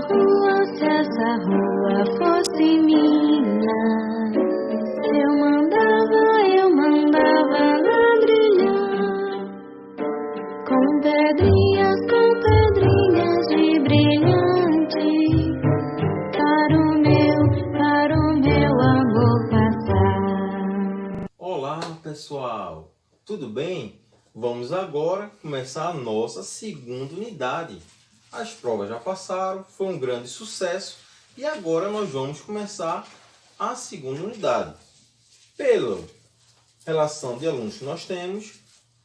rua, se essa rua fosse minha, eu mandava ladrilhar com pedrinhas de brilhante para o meu amor passar. Olá, pessoal, tudo bem? Vamos agora começar a nossa segunda unidade. As provas já passaram, foi um grande sucesso e agora nós vamos começar a segunda unidade. Pela relação de alunos que nós temos,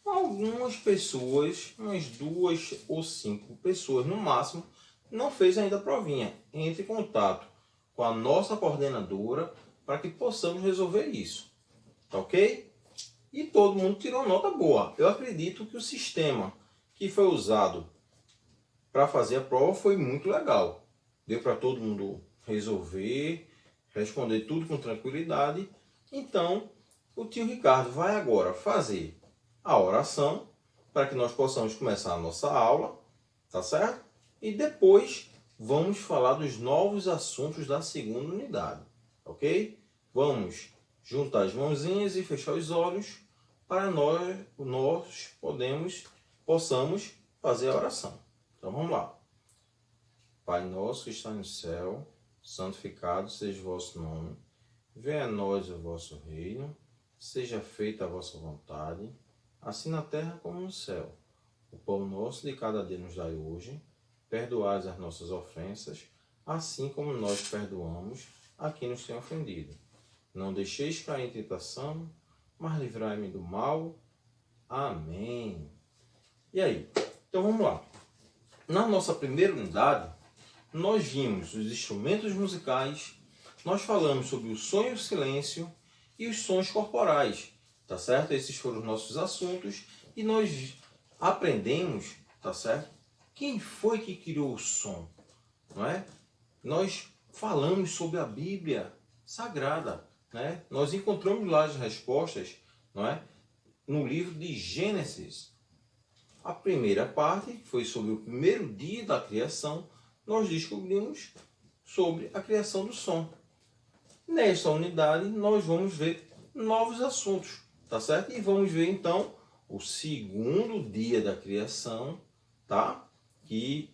algumas pessoas, umas 2 ou 5 pessoas no máximo, não fez ainda a provinha. Entre em contato com a nossa coordenadora para que possamos resolver isso. Tá ok? E todo mundo tirou nota boa. Eu acredito que o sistema que foi usado para fazer a prova foi muito legal. Deu para todo mundo resolver, responder tudo com tranquilidade. Então, o tio Ricardo vai agora fazer a oração para que nós possamos começar a nossa aula, tá certo? E depois vamos falar dos novos assuntos da segunda unidade, ok? Vamos juntar as mãozinhas e fechar os olhos para nós possamos fazer a oração. Então vamos lá. Pai nosso que está no céu, santificado seja o vosso nome. Venha a nós o vosso reino. Seja feita a vossa vontade, assim na terra como no céu. O pão nosso de cada dia nos dai hoje. Perdoai as nossas ofensas, assim como nós perdoamos a quem nos tem ofendido. Não deixeis cair em tentação, mas livrai-me do mal. Amém. E aí? Então vamos lá. Na nossa primeira unidade, nós vimos os instrumentos musicais, nós falamos sobre o som e o silêncio e os sons corporais, tá certo? Esses foram os nossos assuntos e nós aprendemos, tá certo? Quem foi que criou o som, não é? Nós falamos sobre a Bíblia Sagrada, né? Nós encontramos lá as respostas, não é? No livro de Gênesis. A primeira parte foi sobre o primeiro dia da criação. Nós descobrimos sobre a criação do som. Nesta unidade, nós vamos ver novos assuntos, tá certo? E vamos ver, então, o segundo dia da criação, tá? Que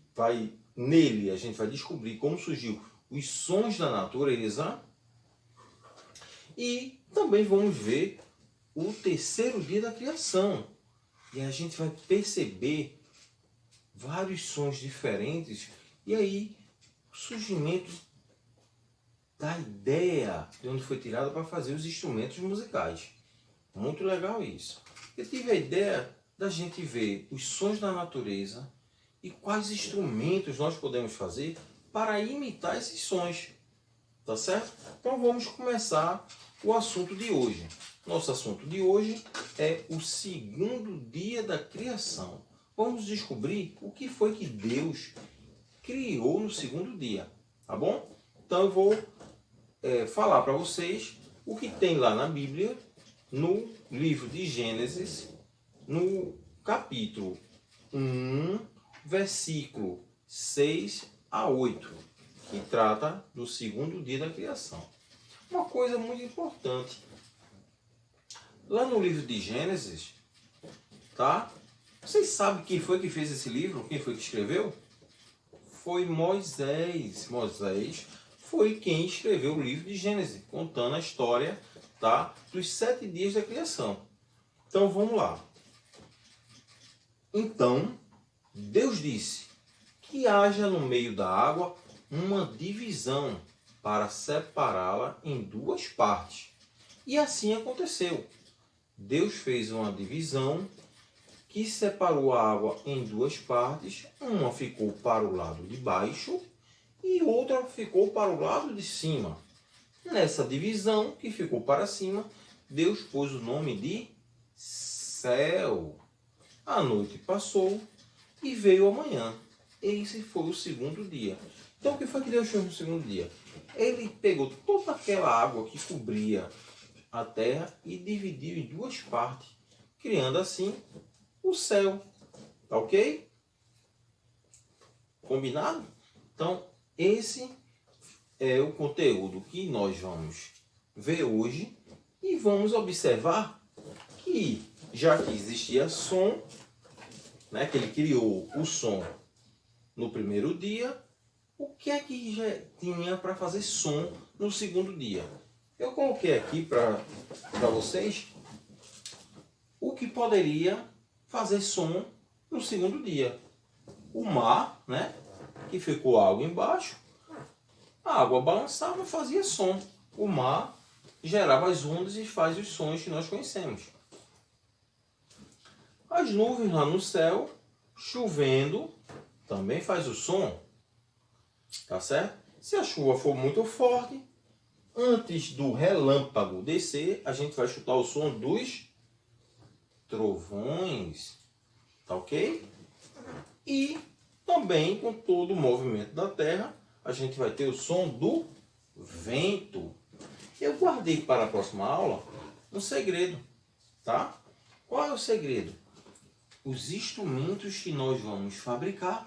nele a gente vai descobrir como surgiu os sons da natureza. E também vamos ver o terceiro dia da criação. E a gente vai perceber vários sons diferentes. E aí, o surgimento da ideia de onde foi tirada para fazer os instrumentos musicais. Muito legal isso. Eu tive a ideia da gente ver os sons da natureza e quais instrumentos nós podemos fazer para imitar esses sons. Tá certo? Então vamos começar o assunto de hoje. Nosso assunto de hoje é o segundo dia da criação. Vamos descobrir o que foi que Deus criou no segundo dia, tá bom? Então eu vou falar para vocês o que tem lá na Bíblia, no livro de Gênesis, no capítulo 1, versículo 6 a 8, que trata do segundo dia da criação. Uma coisa muito importante. Lá no livro de Gênesis, tá? Vocês sabem quem foi que fez esse livro? Quem foi que escreveu? Foi Moisés. Moisés foi quem escreveu o livro de Gênesis, contando a história, tá, dos 7 dias da criação. Então vamos lá. Então, Deus disse que haja no meio da água uma divisão para separá-la em 2 partes. E assim aconteceu. Deus fez uma divisão que separou a água em 2 partes. Uma ficou para o lado de baixo e outra ficou para o lado de cima. Nessa divisão que ficou para cima, Deus pôs o nome de céu. A noite passou e veio a manhã. Esse foi o segundo dia. Então o que foi que Deus fez no segundo dia? Ele pegou toda aquela água que cobria a terra e dividiu em 2 partes, criando assim o céu. Tá ok? Combinado? Então, esse é o conteúdo que nós vamos ver hoje e vamos observar que, já que existia som, né, que ele criou o som no primeiro dia, o que é que já tinha para fazer som no segundo dia? Eu coloquei aqui para vocês o que poderia fazer som no segundo dia. O mar, né, que ficou água embaixo, a água balançava e fazia som. O mar gerava as ondas e faz os sons que nós conhecemos. As nuvens lá no céu, chovendo, também faz o som. Tá certo? Se a chuva for muito forte, antes do relâmpago descer, a gente vai escutar o som dos trovões. Tá ok? E também, com todo o movimento da terra, a gente vai ter o som do vento. Eu guardei para a próxima aula um segredo, tá? Qual é o segredo? Os instrumentos que nós vamos fabricar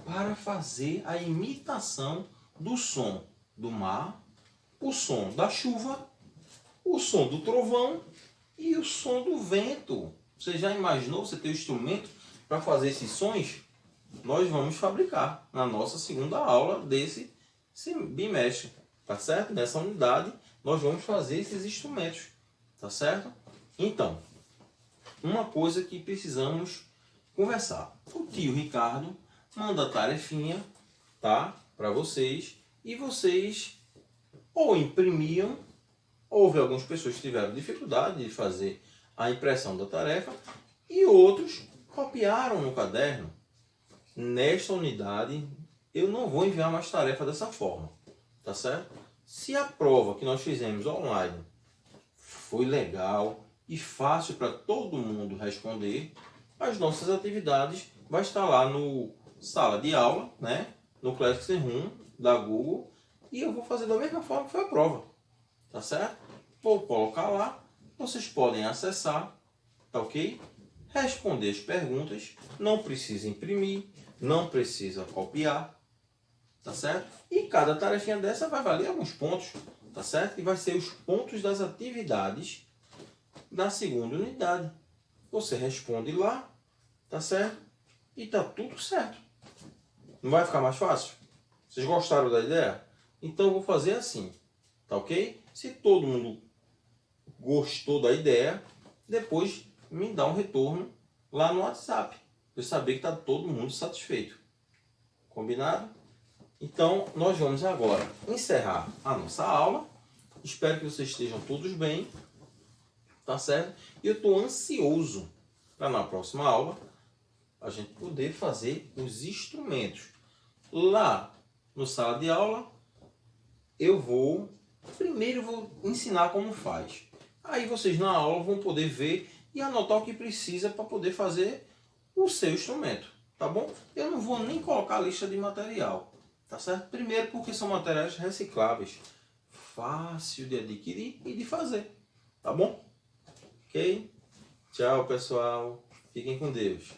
para fazer a imitação do som do mar, o som da chuva, o som do trovão e o som do vento. Você já imaginou você ter o instrumento para fazer esses sons? Nós vamos fabricar na nossa segunda aula desse bimestre, tá certo? Nessa unidade nós vamos fazer esses instrumentos, tá certo? Então, uma coisa que precisamos conversar. O tio Ricardo manda a tarefinha, tá? Para vocês, e vocês ou imprimiam, houve algumas pessoas que tiveram dificuldade de fazer a impressão da tarefa e outros copiaram no caderno. Nesta unidade eu não vou enviar mais tarefa dessa forma, tá certo? Se a prova que nós fizemos online foi legal e fácil para todo mundo responder, as nossas atividades vai estar lá no sala de aula, né? No Classroom da Google, e eu vou fazer da mesma forma que foi a prova, tá certo? Vou colocar lá, vocês podem acessar, tá ok? Responder as perguntas, não precisa imprimir, não precisa copiar, tá certo? E cada tarefinha dessa vai valer alguns pontos, tá certo? E vai ser os pontos das atividades da segunda unidade. Você responde lá, tá certo? E tá tudo certo. Não vai ficar mais fácil? Vocês gostaram da ideia? Então eu vou fazer assim, tá ok? Se todo mundo gostou da ideia, depois me dá um retorno lá no WhatsApp, para eu saber que está todo mundo satisfeito. Combinado? Então nós vamos agora encerrar a nossa aula. Espero que vocês estejam todos bem, tá certo? E eu estou ansioso para na próxima aula a gente poder fazer os instrumentos. Lá no sala de aula eu vou ensinar como faz. Aí vocês na aula vão poder ver e anotar o que precisa para poder fazer o seu instrumento, tá bom? Eu não vou nem colocar a lista de material, tá certo? Primeiro porque são materiais recicláveis, fácil de adquirir e de fazer, tá bom? Ok? Tchau, pessoal. Fiquem com Deus.